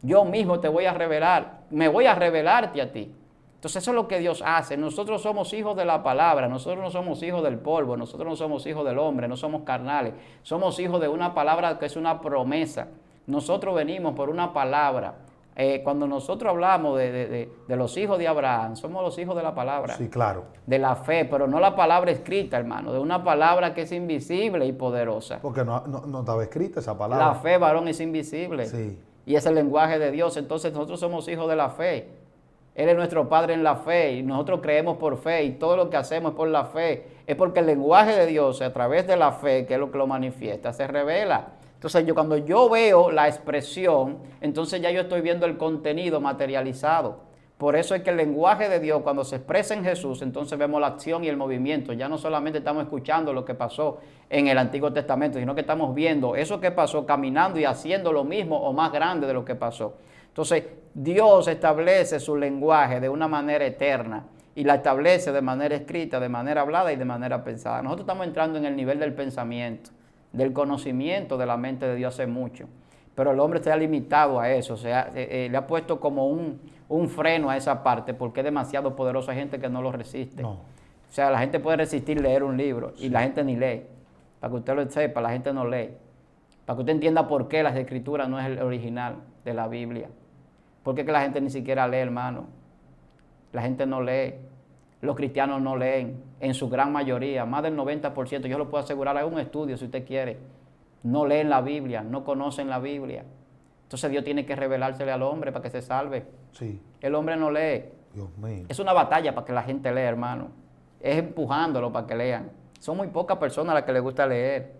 Yo mismo te voy a revelar, me voy a revelarte a ti. Entonces eso es lo que Dios hace. Nosotros somos hijos de la palabra, nosotros no somos hijos del polvo, nosotros no somos hijos del hombre, no somos carnales. Somos hijos de una palabra que es una promesa. Nosotros venimos por una palabra. Cuando nosotros hablamos de los hijos de Abraham, somos los hijos de la palabra. Sí, claro. De la fe, pero no la palabra escrita, hermano, de una palabra que es invisible y poderosa. Porque no estaba escrita esa palabra. La fe, varón, es invisible. Sí. Y es el lenguaje de Dios. Entonces nosotros somos hijos de la fe. Él es nuestro Padre en la fe y nosotros creemos por fe y todo lo que hacemos es por la fe. Es porque el lenguaje de Dios a través de la fe, que es lo que lo manifiesta, se revela. Entonces cuando yo veo la expresión, entonces ya yo estoy viendo el contenido materializado. Por eso es que el lenguaje de Dios, cuando se expresa en Jesús, entonces vemos la acción y el movimiento. Ya no solamente estamos escuchando lo que pasó en el Antiguo Testamento, sino que estamos viendo eso que pasó, caminando y haciendo lo mismo o más grande de lo que pasó. Entonces, Dios establece su lenguaje de una manera eterna y la establece de manera escrita, de manera hablada y de manera pensada. Nosotros estamos entrando en el nivel del pensamiento, del conocimiento de la mente de Dios hace mucho, pero el hombre se ha limitado a eso, o sea, le ha puesto como un freno a esa parte porque es demasiado poderoso. Hay gente que no lo resiste. No. O sea, la gente puede resistir leer un libro y la gente ni lee. Para que usted lo sepa, la gente no lee. Para que usted entienda por qué las escrituras no es el original de la Biblia. Porque es que la gente ni siquiera lee, hermano. La gente no lee. Los cristianos no leen, en su gran mayoría, más del 90%, yo lo puedo asegurar, hay un estudio si usted quiere. No leen la Biblia, no conocen la Biblia. Entonces Dios tiene que revelársele al hombre para que se salve. Sí. El hombre no lee. Dios mío. Es una batalla para que la gente lea, hermano. Es empujándolo para que lean. Son muy pocas personas a las que les gusta leer.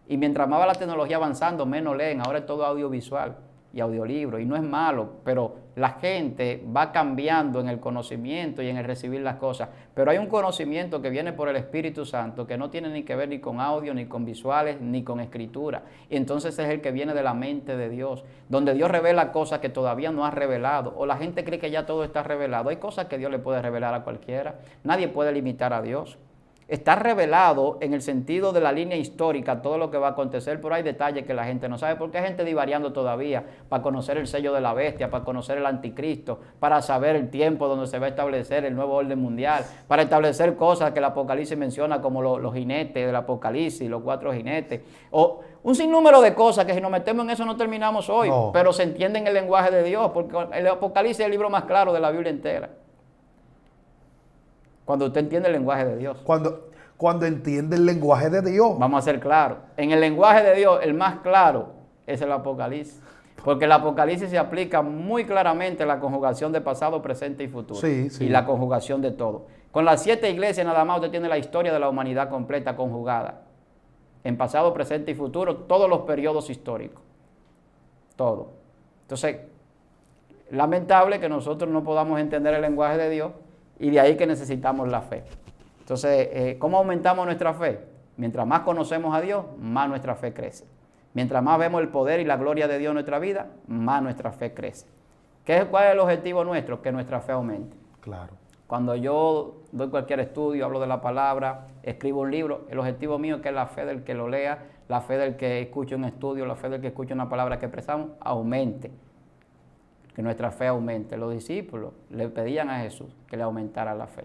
Y mientras más va la tecnología avanzando, menos leen. Ahora es todo audiovisual y audiolibro, y no es malo, pero la gente va cambiando en el conocimiento y en el recibir las cosas, pero hay un conocimiento que viene por el Espíritu Santo que no tiene ni que ver ni con audio, ni con visuales, ni con escritura, y entonces es el que viene de la mente de Dios, donde Dios revela cosas que todavía no ha revelado, o la gente cree que ya todo está revelado. Hay cosas que Dios le puede revelar a cualquiera, nadie puede limitar a Dios. Está revelado en el sentido de la línea histórica todo lo que va a acontecer, pero hay detalles que la gente no sabe, porque hay gente divariando todavía para conocer el sello de la bestia, para conocer el anticristo, para saber el tiempo donde se va a establecer el nuevo orden mundial, para establecer cosas que el Apocalipsis menciona como los jinetes del Apocalipsis, los 4 jinetes, o un sinnúmero de cosas que si nos metemos en eso no terminamos hoy, pero se entiende en el lenguaje de Dios, porque el Apocalipsis es el libro más claro de la Biblia entera. Cuando usted entiende el lenguaje de Dios. Cuando entiende el lenguaje de Dios. Vamos a ser claros. En el lenguaje de Dios, el más claro es el Apocalipsis. Porque el Apocalipsis se aplica muy claramente a la conjugación de pasado, presente y futuro. Sí, sí. Y la conjugación de todo. Con las 7 iglesias nada más usted tiene la historia de la humanidad completa conjugada. En pasado, presente y futuro, todos los periodos históricos. Todo. Entonces, lamentable que nosotros no podamos entender el lenguaje de Dios. Y de ahí que necesitamos la fe. Entonces, ¿cómo aumentamos nuestra fe? Mientras más conocemos a Dios, más nuestra fe crece. Mientras más vemos el poder y la gloria de Dios en nuestra vida, más nuestra fe crece. ¿Cuál es el objetivo nuestro? Que nuestra fe aumente. Claro. Cuando yo doy cualquier estudio, hablo de la palabra, escribo un libro, el objetivo mío es que la fe del que lo lea, la fe del que escuche un estudio, la fe del que escuche una palabra que expresamos, aumente. Que nuestra fe aumente. Los discípulos le pedían a Jesús que le aumentara la fe.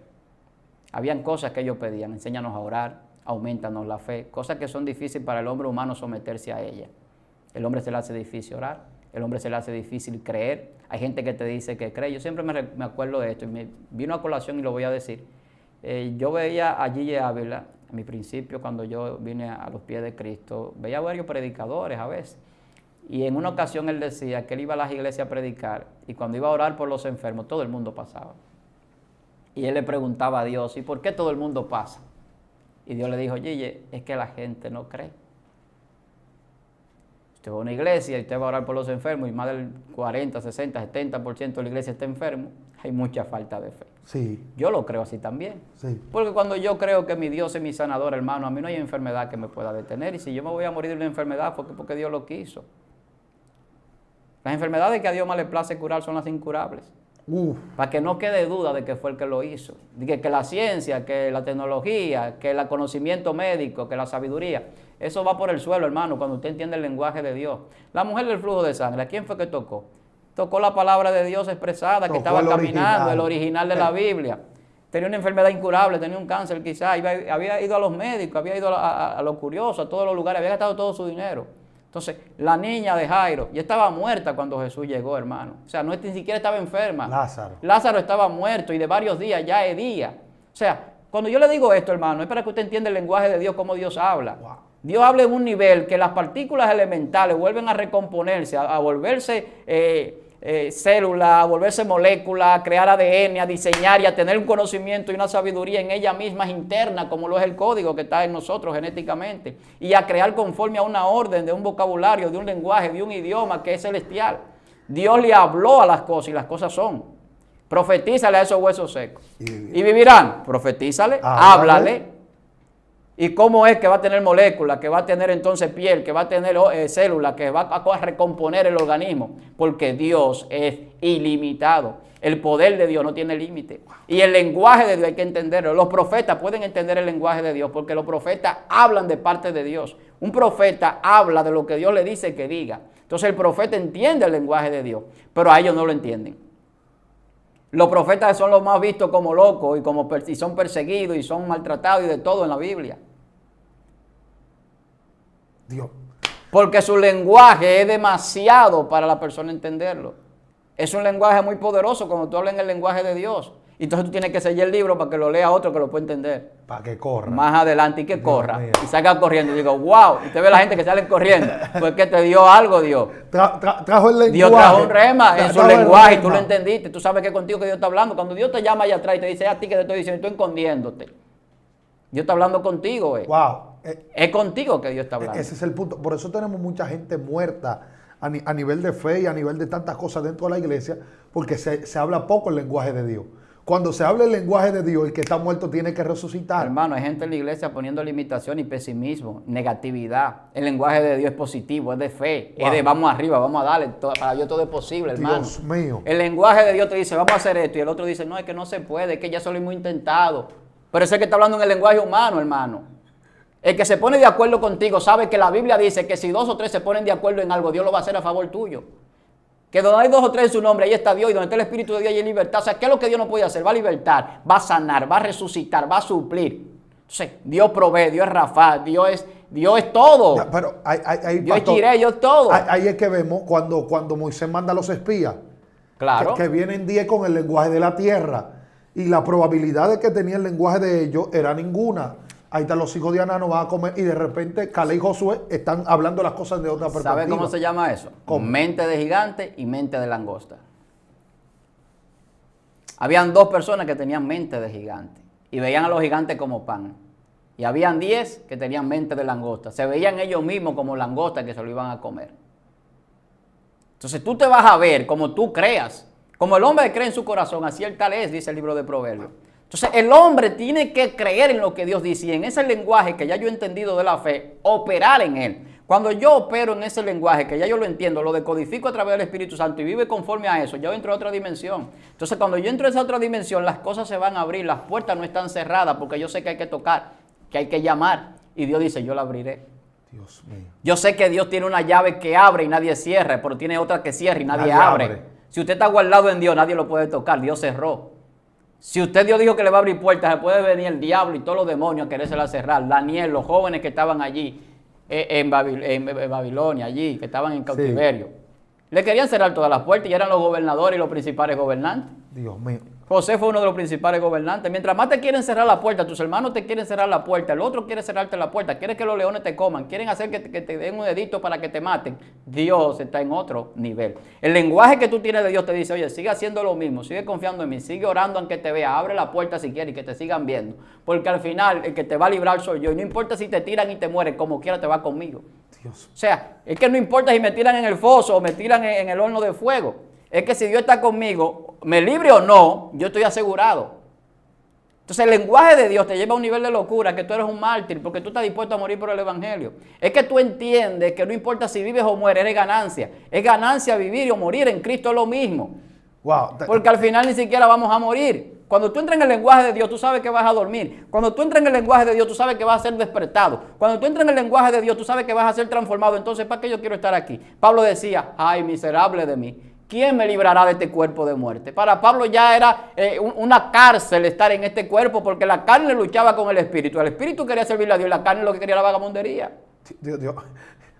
Habían cosas que ellos pedían, enséñanos a orar, aumentanos la fe, cosas que son difíciles para el hombre humano someterse a ellas. El hombre se le hace difícil orar, el hombre se le hace difícil creer. Hay gente que te dice que cree. Yo siempre me acuerdo de esto y me vino a colación y lo voy a decir. Yo veía a Gille Ávila, a mi principio, cuando yo vine a los pies de Cristo, veía varios predicadores a veces. Y en una ocasión él decía que él iba a las iglesias a predicar y cuando iba a orar por los enfermos, todo el mundo pasaba. Y él le preguntaba a Dios, ¿y por qué todo el mundo pasa? Y Dios le dijo, Gille, es que la gente no cree. Usted va a una iglesia y usted va a orar por los enfermos y más del 40, 60, 70% de la iglesia está enfermo, hay mucha falta de fe. Sí. Yo lo creo así también. Sí. Porque cuando yo creo que mi Dios es mi sanador, hermano, a mí no hay enfermedad que me pueda detener. Y si yo me voy a morir de una enfermedad, porque Dios lo quiso. Las enfermedades que a Dios más le place curar son las incurables. Para que no quede duda de que fue el que lo hizo. De que la ciencia, que la tecnología, que el conocimiento médico, que la sabiduría, eso va por el suelo, hermano, cuando usted entiende el lenguaje de Dios. La mujer del flujo de sangre, ¿a quién fue que tocó? Tocó la palabra de Dios expresada, que estaba caminando, el original de la Biblia. Tenía una enfermedad incurable, tenía un cáncer quizás, había ido a los médicos, había ido a los curiosos, a todos los lugares, había gastado todo su dinero. Entonces, la niña de Jairo ya estaba muerta cuando Jesús llegó, hermano. O sea, ni siquiera estaba enferma. Lázaro estaba muerto y de varios días, ya es día. O sea, cuando yo le digo esto, hermano, es para que usted entienda el lenguaje de Dios, cómo Dios habla. Wow. Dios habla en un nivel que las partículas elementales vuelven a recomponerse, a volverse células, a volverse moléculas, a crear ADN, a diseñar y a tener un conocimiento y una sabiduría en ella misma interna, como lo es el código que está en nosotros genéticamente, y a crear conforme a una orden de un vocabulario, de un lenguaje, de un idioma que es celestial. Dios le habló a las cosas y las cosas son. Profetízale a esos huesos secos. ¿Y vivirán? Profetízale, háblale. ¿Y cómo es que va a tener moléculas, que va a tener entonces piel, que va a tener células, que va a recomponer el organismo? Porque Dios es ilimitado. El poder de Dios no tiene límite. Y el lenguaje de Dios hay que entenderlo. Los profetas pueden entender el lenguaje de Dios porque los profetas hablan de parte de Dios. Un profeta habla de lo que Dios le dice que diga. Entonces el profeta entiende el lenguaje de Dios, pero a ellos no lo entienden. Los profetas son los más vistos como locos y son perseguidos y son maltratados y de todo en la Biblia. Dios. Porque su lenguaje es demasiado para la persona entenderlo. Es un lenguaje muy poderoso cuando tú hablas en el lenguaje de Dios. Y entonces tú tienes que sellar el libro para que lo lea otro que lo pueda entender. Para que corra. Más adelante y que corra. Y salga corriendo. Y digo, wow. Y usted ve la gente que sale corriendo. Porque te dio algo Dios. Trajo el lenguaje. Dios trajo un rema en su lenguaje y tú lo entendiste. Tú sabes que es contigo que Dios está hablando. Cuando Dios te llama allá atrás y te dice a ti que te estoy diciendo, estoy escondiéndote. Dios está hablando contigo. Wow. Es contigo que Dios está hablando. Ese es el punto. Por eso tenemos mucha gente muerta a nivel de fe y a nivel de tantas cosas dentro de la iglesia, porque se habla poco el lenguaje de Dios. Cuando se habla el lenguaje de Dios, el que está muerto tiene que resucitar. Hermano, hay gente en la iglesia poniendo limitación y pesimismo, negatividad. El lenguaje de Dios es positivo, es de fe, es de vamos arriba, vamos a darle. Para Dios todo es posible, hermano. Dios mío. El lenguaje de Dios te dice, vamos a hacer esto, y el otro dice, no, es que no se puede, es que ya solo hemos intentado. Pero ese que está hablando en el lenguaje humano, hermano. El que se pone de acuerdo contigo sabe que la Biblia dice que si 2 o 3 se ponen de acuerdo en algo, Dios lo va a hacer a favor tuyo. Que donde hay 2 o 3 en su nombre, ahí está Dios, y donde está el Espíritu de Dios, ahí hay libertad. O sea, ¿qué es lo que Dios no puede hacer? Va a libertar, va a sanar, va a resucitar, va a suplir. Entonces, Dios provee, Dios es Rafa, Dios es todo. Ya, pero Dios es Jireh, Dios es todo. Ahí es que vemos cuando Moisés manda a los espías. Claro. Que vienen 10 con el lenguaje de la tierra. Y la probabilidad de que tenía el lenguaje de ellos era ninguna. Ahí están los hijos de Aná, no van a comer. Y de repente, Caleb y Josué están hablando las cosas de otra perspectiva. ¿Sabe cómo se llama eso? ¿Cómo? Mente de gigante y mente de langosta. Habían 2 personas que tenían mente de gigante. Y veían a los gigantes como pan. Y habían 10 que tenían mente de langosta. Se veían ellos mismos como langostas que se lo iban a comer. Entonces tú te vas a ver como tú creas. Como el hombre cree en su corazón, así el tal es, dice el libro de Proverbios. Entonces el hombre tiene que creer en lo que Dios dice y en ese lenguaje que ya yo he entendido de la fe, operar en él. Cuando yo opero en ese lenguaje que ya yo lo entiendo, lo decodifico a través del Espíritu Santo y vive conforme a eso, yo entro a otra dimensión. Entonces cuando yo entro a esa otra dimensión, las cosas se van a abrir, las puertas no están cerradas porque yo sé que hay que tocar, que hay que llamar y Dios dice, yo la abriré. Dios mío. Yo sé que Dios tiene una llave que abre y nadie cierra, pero tiene otra que cierra y nadie abre. Si usted está guardado en Dios, nadie lo puede tocar, Dios cerró. Si usted Dios dijo que le va a abrir puertas, se puede venir el diablo y todos los demonios a querérsela cerrar. Daniel, los jóvenes que estaban allí en Babilonia, allí, que estaban en cautiverio. Sí. Le querían cerrar todas las puertas y eran los gobernadores y los principales gobernantes. Dios mío. José fue uno de los principales gobernantes. Mientras más te quieren cerrar la puerta, tus hermanos te quieren cerrar la puerta, el otro quiere cerrarte la puerta, quiere que los leones te coman, quieren hacer que te den un edicto para que te maten. Dios está en otro nivel. El lenguaje que tú tienes de Dios te dice, oye, sigue haciendo lo mismo, sigue confiando en mí, sigue orando aunque te vea, abre la puerta si quieres y que te sigan viendo. Porque al final el que te va a librar soy yo y no importa si te tiran y te mueres, como quiera te va conmigo. Dios. O sea, es que no importa si me tiran en el foso o me tiran en el horno de fuego. Es que si Dios está conmigo, me libre o no, yo estoy asegurado. Entonces el lenguaje de Dios te lleva a un nivel de locura que tú eres un mártir porque tú estás dispuesto a morir por el evangelio. Es que tú entiendes que no importa si vives o mueres, eres ganancia. Es ganancia vivir o morir en Cristo es lo mismo. Wow. Porque al final ni siquiera vamos a morir. Cuando tú entras en el lenguaje de Dios, tú sabes que vas a dormir. Cuando tú entras en el lenguaje de Dios, tú sabes que vas a ser despertado. Cuando tú entras en el lenguaje de Dios, tú sabes que vas a ser transformado. Entonces, ¿para qué yo quiero estar aquí? Pablo decía, ay, miserable de mí. ¿Quién me librará de este cuerpo de muerte? Para Pablo ya era una cárcel estar en este cuerpo porque la carne luchaba con el espíritu. El espíritu quería servirle a Dios y la carne lo que quería era la vagamundería. Dios.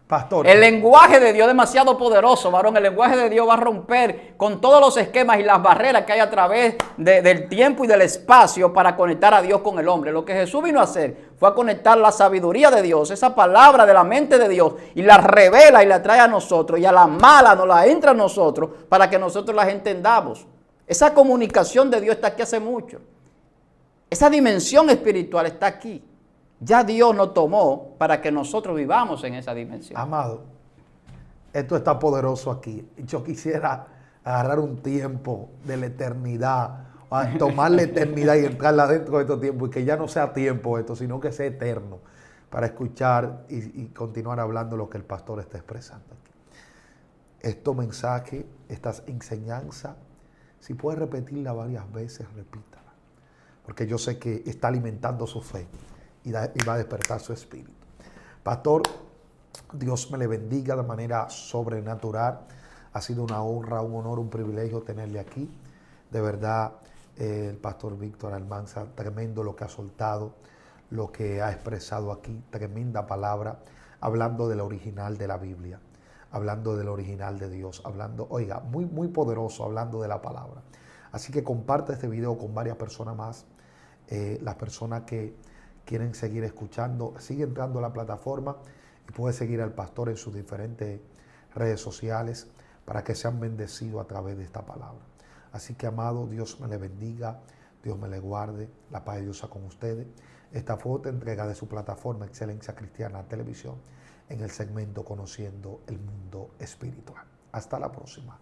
Pastor. El lenguaje de Dios es demasiado poderoso, varón. El lenguaje de Dios va a romper con todos los esquemas y las barreras que hay a través del tiempo y del espacio para conectar a Dios con el hombre. Lo que Jesús vino a hacer fue a conectar la sabiduría de Dios, esa palabra de la mente de Dios, y la revela y la trae a nosotros, y a la mala nos la entra a nosotros para que nosotros las entendamos. Esa comunicación de Dios está aquí hace mucho. Esa dimensión espiritual está aquí. Ya Dios nos tomó para que nosotros vivamos en esa dimensión. Amado, esto está poderoso aquí. Yo quisiera agarrar un tiempo de la eternidad, tomar la eternidad y entrarla dentro de este tiempo y que ya no sea tiempo esto, sino que sea eterno para escuchar y continuar hablando lo que el pastor está expresando aquí. Estos mensajes, estas enseñanzas, si puede repetirla varias veces, repítala, porque yo sé que está alimentando su fe y va a despertar su espíritu. Pastor, Dios me le bendiga de manera sobrenatural. Ha sido una honra, un honor, un privilegio tenerle aquí. De verdad, el pastor Víctor Almanza, tremendo lo que ha soltado, lo que ha expresado aquí, tremenda palabra, hablando del original de la Biblia, hablando del original de Dios, hablando, oiga, muy, muy poderoso, hablando de la palabra. Así que comparte este video con varias personas más. Las personas que quieren seguir escuchando, sigue entrando a la plataforma y puede seguir al pastor en sus diferentes redes sociales para que sean bendecidos a través de esta palabra. Así que, amado, Dios me le bendiga, Dios me le guarde, la paz de Dios sea con ustedes. Esta fue otra entrega de su plataforma Excelencia Cristiana Televisión en el segmento Conociendo el Mundo Espiritual. Hasta la próxima.